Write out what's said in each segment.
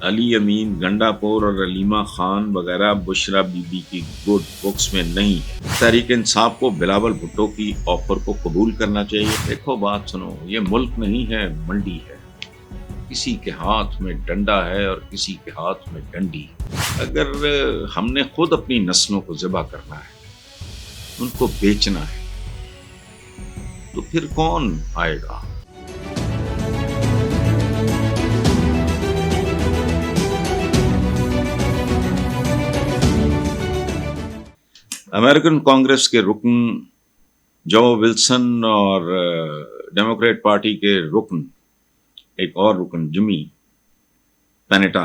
علی امین گنڈاپور اور علیمہ خان وغیرہ بشرا be be کی گڈ بکس میں نہیں ہے۔ تحریک انصاف کو بلاول بھٹو کی آفر کو قبول کرنا چاہیے۔ دیکھو بات سنو، یہ ملک نہیں ہے، منڈی ہے۔ کسی کے ہاتھ میں ڈنڈا ہے اور کسی کے ہاتھ میں ڈنڈی۔ اگر ہم نے خود اپنی نسلوں کو ذبح کرنا ہے، ان کو بیچنا ہے، تو پھر کون آئے گا؟ امریکن کانگریس کے رکن جو ولسن اور ڈیموکریٹ پارٹی کے رکن ایک اور رکن جمی پینیٹا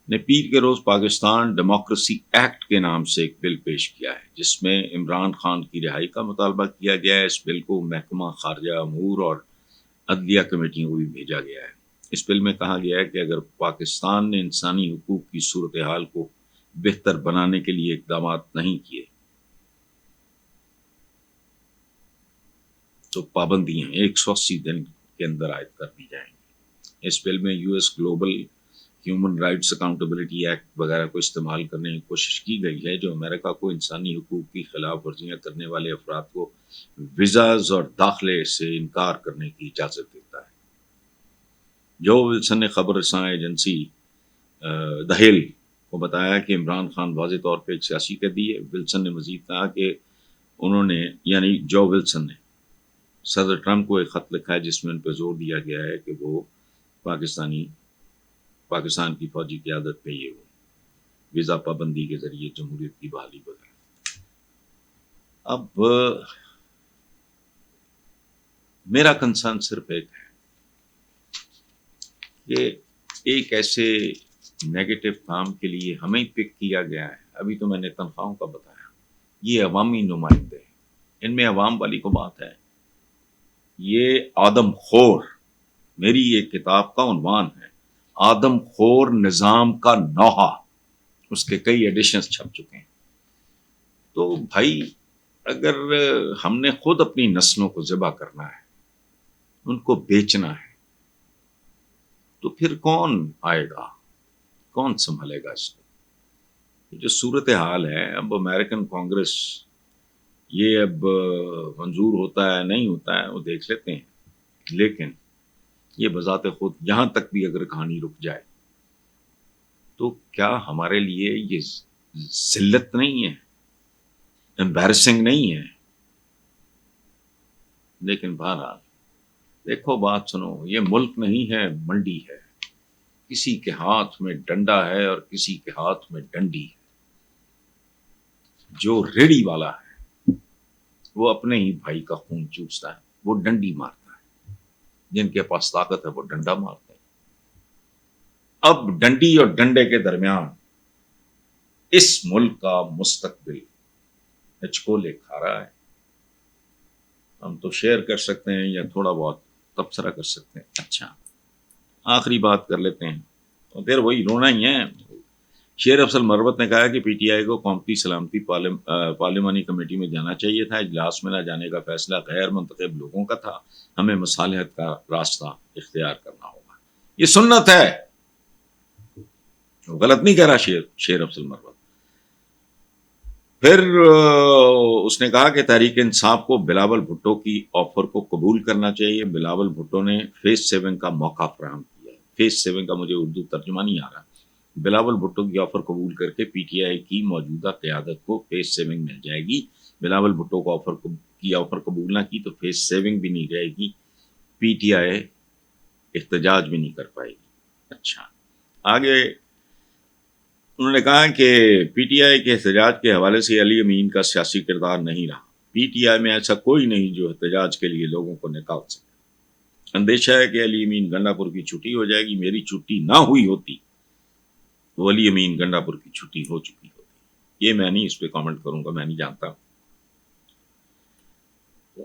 نے پیر کے روز پاکستان ڈیموکریسی ایکٹ کے نام سے ایک بل پیش کیا ہے، جس میں عمران خان کی رہائی کا مطالبہ کیا گیا ہے۔ اس بل کو محکمہ خارجہ امور اور عدلیہ کمیٹیوں کو بھی بھیجا گیا ہے۔ اس بل میں کہا گیا ہے کہ اگر پاکستان نے انسانی حقوق کی صورتحال کو بہتر بنانے کے لیے اقدامات نہیں کیے تو پابندیاں 180 دن کے اندر عائد کر دی جائیں گی۔ اس بل میں U S global human rights accountability act وغیرہ کو استعمال کرنے کی کوشش کی گئی ہے، جو امریکہ کو انسانی حقوق کی خلاف ورزیاں کرنے والے افراد کو ویزاز اور داخلے سے انکار کرنے کی اجازت دیتا ہے۔ جو ولسن نے خبر رساں ایجنسی دی ہل کو بتایا کہ عمران خان واضح طور پہ ایک سیاسی قیدی ہے۔ ولسن نے مزید کہا کہ انہوں نے یعنی جو ولسن نے صدر ٹرمپ کو ایک خط لکھا ہے، جس میں ان پہ زور دیا گیا ہے کہ وہ پاکستان کی فوجی قیادت پہ یہ ویزا پابندی کے ذریعے جمہوریت کی بحالی وغیرہ۔ اب میرا کنسرن صرف ایک ہے کہ ایک ایسے نیگیٹو کام کے لیے ہمیں پک کیا گیا ہے۔ ابھی تو میں نے تنخواہوں کا بتایا، یہ عوامی نمائندے، ان میں عوام والی کو بات ہے۔ یہ آدم خور، میری ایک کتاب کا عنوان ہے آدم خور نظام کا نوحہ، اس کے کئی ایڈیشنز چھپ چکے ہیں۔ تو بھائی، اگر ہم نے خود اپنی نسلوں کو ذبح کرنا ہے، ان کو بیچنا ہے، تو پھر کون آئے گا؟ کون سنبھالے گا اس کو؟ جو صورتحال ہے، اب امریکن کانگریس یہ اب منظور ہوتا ہے نہیں ہوتا ہے وہ دیکھ لیتے ہیں، لیکن یہ بذات خود یہاں تک بھی اگر کہانی رک جائے تو کیا ہمارے لیے یہ ذلت نہیں ہے، امبیرسنگ نہیں ہے؟ لیکن بہرحال دیکھو بات سنو، یہ ملک نہیں ہے، منڈی ہے۔ کسی کے ہاتھ میں ڈنڈا ہے اور کسی کے ہاتھ میں ڈنڈی ہے۔ جو ریڑھی والا ہے وہ اپنے ہی بھائی کا خون چوستا ہے، وہ ڈنڈی مارتا ہے۔ جن کے پاس طاقت ہے وہ ڈنڈا مارتے ہیں۔ اب ڈنڈی اور ڈنڈے کے درمیان اس ملک کا مستقبل ہچکولے کھا رہا ہے۔ ہم تو شیئر کر سکتے ہیں یا تھوڑا بہت تبصرہ کر سکتے ہیں۔ اچھا، آخری بات کر لیتے ہیں، اور پھر وہی رونا ہی ہے۔ شیر افضل مروت نے کہا کہ پی ٹی آئی کو قومی سلامتی پارلیمانی کمیٹی میں جانا چاہیے تھا۔ اجلاس میں نہ جانے کا فیصلہ غیر منتخب لوگوں کا تھا۔ ہمیں مصالحت کا راستہ اختیار کرنا ہوگا۔ یہ سنت ہے، غلط نہیں کہہ رہا شیر افضل مروت۔ پھر اس نے کہا کہ تحریک انصاف کو بلاول بھٹو کی آفر کو قبول کرنا چاہیے۔ بلاول بھٹو نے فیز 7 کا موقع فراہم کیا ہے۔ فیز 7 کا مجھے اردو ترجمہ نہیں آ رہا۔ بلاول بھٹو کی آفر قبول کر کے پی ٹی آئی کی موجودہ قیادت کو فیز 7 مل جائے گی۔ بلاول بھٹو کو آفر قبول نہ کی تو فیز 7 بھی نہیں رہے گی، پی ٹی آئی احتجاج بھی نہیں کر پائے گی۔ اچھا، آگے انہوں نے کہا کہ پی ٹی آئی کے احتجاج کے حوالے سے علی امین کا سیاسی کردار نہیں رہا۔ پی ٹی آئی میں ایسا کوئی نہیں جو احتجاج کے لیے لوگوں کو نکال سکے۔ اندیشہ ہے کہ علی امین گنڈاپور کی چھٹی ہو جائے گی۔ میری چھٹی نہ ہوئی ہوتی تو علی امین گنڈاپور کی چھٹی ہو چکی ہوتی۔ یہ میں نہیں اس پہ کامنٹ کروں گا، میں نہیں جانتا۔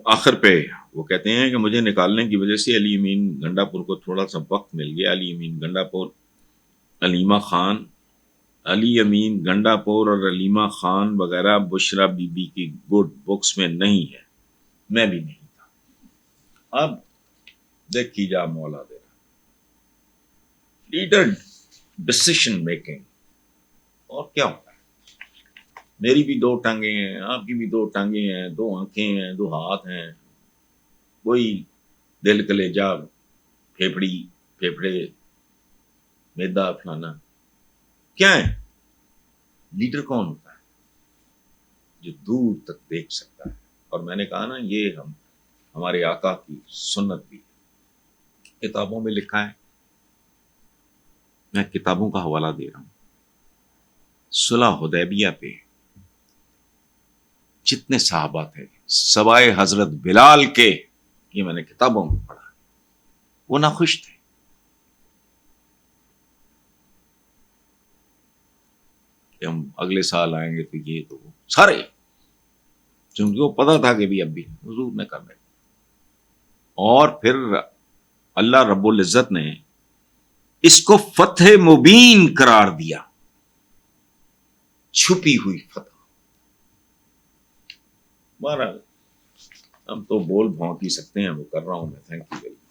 آخر پہ وہ کہتے ہیں کہ مجھے نکالنے کی وجہ سے علی امین گنڈاپور کو تھوڑا سا وقت مل گیا۔ علی امین گنڈاپور، علیمہ خان، علی امین گنڈاپور اور علیمہ خان وغیرہ بشرا بی بی کی گڈ بکس میں نہیں ہے، میں بھی نہیں تھا۔ اب دیکھی جا مولا دے رہا۔ Leader decision making. اور کیا ہوتا ہے؟ میری بھی 2 ٹانگیں ہیں، آپ کی بھی 2 ٹانگیں ہیں، 2 آنکھیں ہیں، 2 ہاتھ ہیں، وہی دل، کلیجہ، پھیپھڑے، میدا، فلانا. کیا ہے؟ لیڈر کون ہوتا ہے؟ جو دور تک دیکھ سکتا ہے. اور میں نے کہا نا، یہ ہمارے آقا کی سنت بھی کتابوں میں لکھا ہے. میں کتابوں کا حوالہ دے رہا ہوں. صلح حدیبیہ پہ جتنے صحابہ تھے سوائے حضرت بلال کے، یہ میں نے کتابوں میں پڑھا، وہ ناخوش تھے. کہ ہم اگلے سال آئیں گے تو یہ تو سارے، چونکہ وہ پتا تھا کہ بھی اب بھی حضور نے کرنا ہے. اور پھر اللہ رب العزت نے اس کو فتح مبین قرار دیا، چھپی ہوئی فتح. بہرحال ہم تو بول بھونک ہی سکتے ہیں، وہ کر رہا ہوں میں. Thank you.